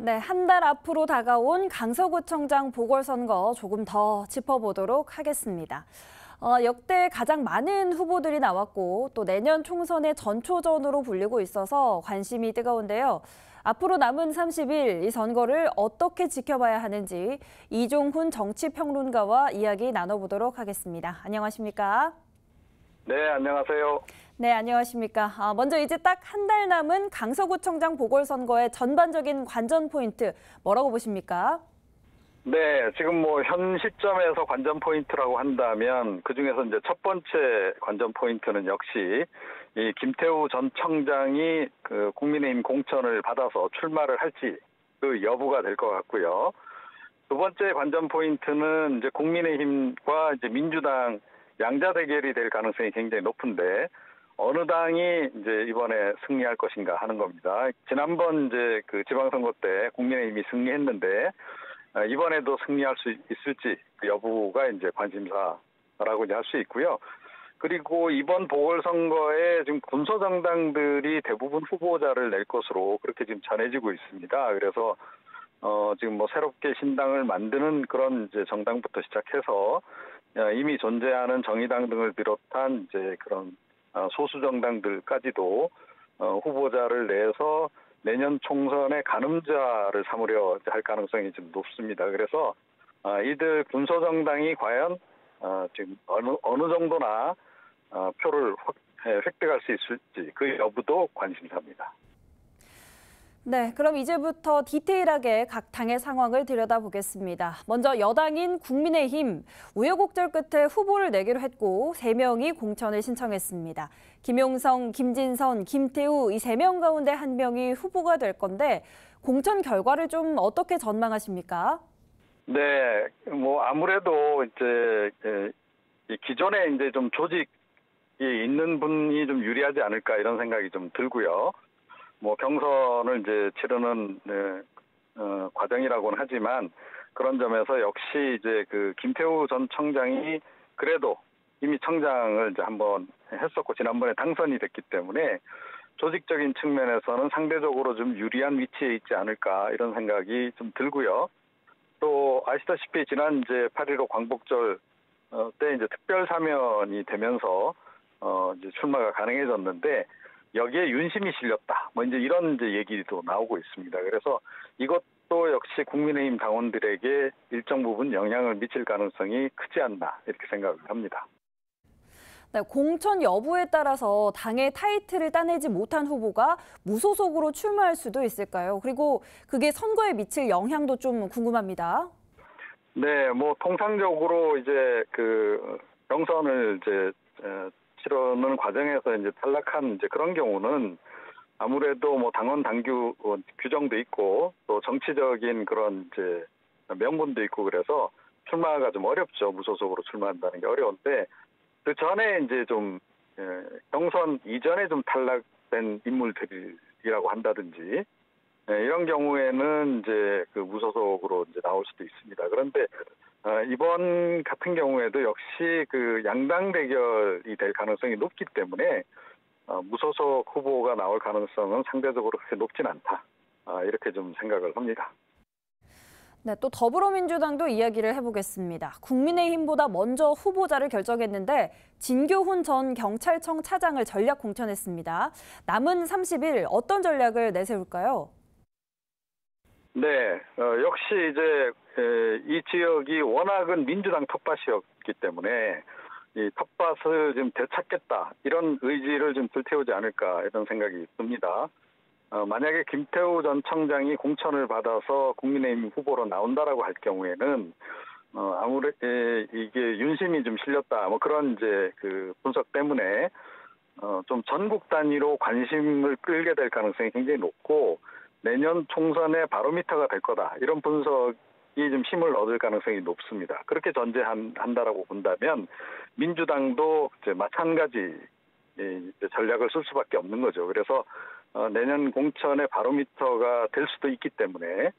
네, 한 달 앞으로 다가온 강서구청장 보궐선거 조금 더 짚어보도록 하겠습니다. 역대 가장 많은 후보들이 나왔고 또 내년 총선의 전초전으로 불리고 있어서 관심이 뜨거운데요. 앞으로 남은 30일 이 선거를 어떻게 지켜봐야 하는지 이종훈 정치평론가와 이야기 나눠보도록 하겠습니다. 안녕하십니까? 네, 안녕하세요. 네, 안녕하십니까. 먼저 이제 딱 한 달 남은 강서구청장 보궐선거의 전반적인 관전 포인트 뭐라고 보십니까? 네, 지금 현 시점에서 관전 포인트라고 한다면 그중에서 이제 첫 번째 관전 포인트는 역시 이 김태우 전 청장이 그 국민의힘 공천을 받아서 출마를 할지 그 여부가 될 것 같고요. 두 번째 관전 포인트는 이제 국민의힘과 이제 민주당 양자 대결이 될 가능성이 굉장히 높은데 어느 당이 이제 이번에 승리할 것인가 하는 겁니다. 지난번 이제 그 지방선거 때 국민의힘이 승리했는데 이번에도 승리할 수 있을지 그 여부가 이제 관심사라고 할 수 있고요. 그리고 이번 보궐선거에 지금 군소정당들이 대부분 후보자를 낼 것으로 그렇게 지금 전해지고 있습니다. 그래서 지금 새롭게 신당을 만드는 그런 이제 정당부터 시작해서 이미 존재하는 정의당 등을 비롯한 이제 그런 소수 정당들까지도 후보자를 내서 내년 총선의 가늠자를 삼으려 할 가능성이 좀 높습니다. 그래서 이들 군소정당이 과연 지금 어느 정도나 표를 획득할 수 있을지 그 여부도 관심사입니다. 네, 그럼 이제부터 디테일하게 각 당의 상황을 들여다보겠습니다. 먼저 여당인 국민의힘 우여곡절 끝에 후보를 내기로 했고 3명이 공천을 신청했습니다. 김용성, 김진선, 김태우 이 3명 가운데 1명이 후보가 될 건데 공천 결과를 좀 어떻게 전망하십니까? 네, 아무래도 이제 기존에 이제 좀 조직이 있는 분이 좀 유리하지 않을까 이런 생각이 좀 들고요. 경선을 이제 치르는 과정이라고는 하지만 그런 점에서 역시 이제 그 김태우 전 청장이 그래도 이미 청장을 이제 한번 했었고 지난번에 당선이 됐기 때문에 조직적인 측면에서는 상대적으로 좀 유리한 위치에 있지 않을까 이런 생각이 좀 들고요. 또 아시다시피 지난 이제 8.15 광복절 때 이제 특별 사면이 되면서 이제 출마가 가능해졌는데 여기에 윤심이 실렸다. 이제 이런 이제 얘기도 나오고 있습니다. 그래서 이것도 역시 국민의힘 당원들에게 일정 부분 영향을 미칠 가능성이 크지 않나 이렇게 생각을 합니다. 네, 공천 여부에 따라서 당의 타이틀을 따내지 못한 후보가 무소속으로 출마할 수도 있을까요? 그리고 그게 선거에 미칠 영향도 좀 궁금합니다. 네, 통상적으로 이제 그 경선을 이제 치르는 과정에서 이제 탈락한 이제 그런 경우는 아무래도 당원 당규 규정도 있고 또 정치적인 그런 이제 명분도 있고 그래서 출마가 좀 어렵죠. 무소속으로 출마한다는 게 어려운데 그 전에 이제 좀 경선 이전에 좀 탈락된 인물들이라고 한다든지 이런 경우에는 이제 그 무소속으로 이제 나올 수도 있습니다. 그런데 이번 같은 경우에도 역시 그 양당 대결이 될 가능성이 높기 때문에 무소속 후보가 나올 가능성은 상대적으로 그렇게 높진 않다. 이렇게 좀 생각을 합니다. 네, 또 더불어민주당도 이야기를 해보겠습니다. 국민의힘보다 먼저 후보자를 결정했는데 진교훈 전 경찰청 차장을 전략 공천했습니다. 남은 30일 어떤 전략을 내세울까요? 네, 역시 이제 이 지역이 워낙은 민주당 텃밭이었기 때문에 이 텃밭을 좀 되찾겠다 이런 의지를 좀 불태우지 않을까 이런 생각이 듭니다. 만약에 김태우 전 청장이 공천을 받아서 국민의힘 후보로 나온다라고 할 경우에는 아무래도 이게 윤심이 좀 실렸다 그런 이제 그 분석 때문에 좀 전국 단위로 관심을 끌게 될 가능성이 굉장히 높고 내년 총선의 바로미터가 될 거다 이런 분석이 좀 힘을 얻을 가능성이 높습니다. 그렇게 전제한다라고 본다면 민주당도 이제 마찬가지 전략을 쓸 수밖에 없는 거죠. 그래서 내년 공천의 바로미터가 될 수도 있기 때문에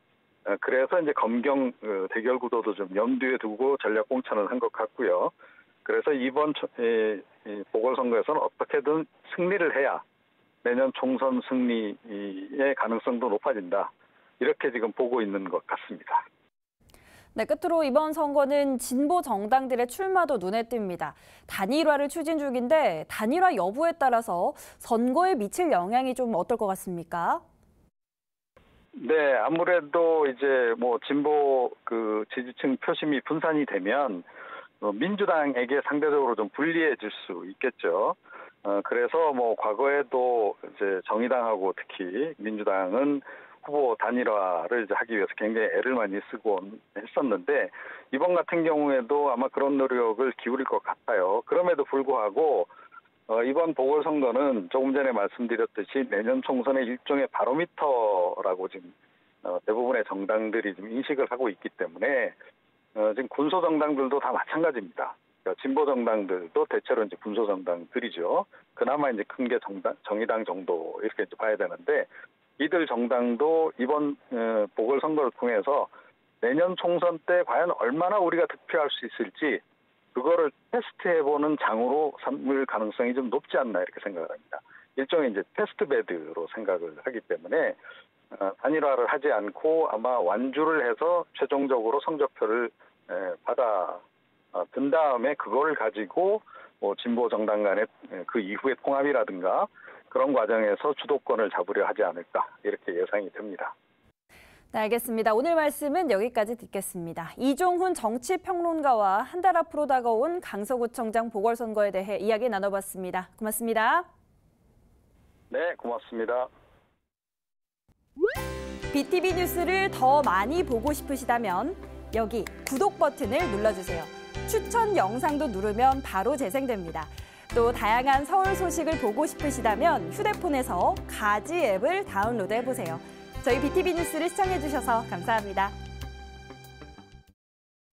그래서 이제 검경 대결 구도도 좀 염두에 두고 전략 공천을 한 것 같고요. 그래서 이번 보궐선거에서는 어떻게든 승리를 해야 내년 총선 승리의 가능성도 높아진다. 이렇게 지금 보고 있는 것 같습니다. 네, 끝으로 이번 선거는 진보 정당들의 출마도 눈에 띕니다. 단일화를 추진 중인데 단일화 여부에 따라서 선거에 미칠 영향이 좀 어떨 것 같습니까? 네, 아무래도 이제 뭐 진보 그 지지층 표심이 분산이 되면 민주당에게 상대적으로 좀 불리해질 수 있겠죠. 그래서 뭐 과거에도 이제 정의당하고 특히 민주당은 후보 단일화를 이제 하기 위해서 굉장히 애를 많이 쓰고 했었는데 이번 같은 경우에도 아마 그런 노력을 기울일 것 같아요. 그럼에도 불구하고 이번 보궐선거는 조금 전에 말씀드렸듯이 내년 총선의 일종의 바로미터라고 지금 대부분의 정당들이 좀 인식을 하고 있기 때문에 지금 군소 정당들도 다 마찬가지입니다. 그러니까 진보 정당들도 대체로 이제 군소 정당들이죠. 그나마 이제 큰 게 정의당 정도 이렇게 봐야 되는데 이들 정당도 이번 보궐선거를 통해서 내년 총선 때 과연 얼마나 우리가 득표할 수 있을지 그거를 테스트해보는 장으로 삼을 가능성이 좀 높지 않나 이렇게 생각을 합니다. 일종의 이제 테스트베드로 생각을 하기 때문에 단일화를 하지 않고 아마 완주를 해서 최종적으로 성적표를 받아 든 다음에 그걸 가지고 뭐 진보 정당 간의 그 이후의 통합이라든가 그런 과정에서 주도권을 잡으려 하지 않을까 이렇게 예상이 됩니다. 네, 알겠습니다. 오늘 말씀은 여기까지 듣겠습니다. 이종훈 정치평론가와 한 달 앞으로 다가온 강서구청장 보궐선거에 대해 이야기 나눠봤습니다. 고맙습니다. 네, 고맙습니다. BTV 뉴스를 더 많이 보고 싶으시다면 여기 구독 버튼을 눌러주세요. 추천 영상도 누르면 바로 재생됩니다. 또 다양한 서울 소식을 보고 싶으시다면 휴대폰에서 가지 앱을 다운로드해보세요. 저희 BTV 뉴스를 시청해주셔서 감사합니다.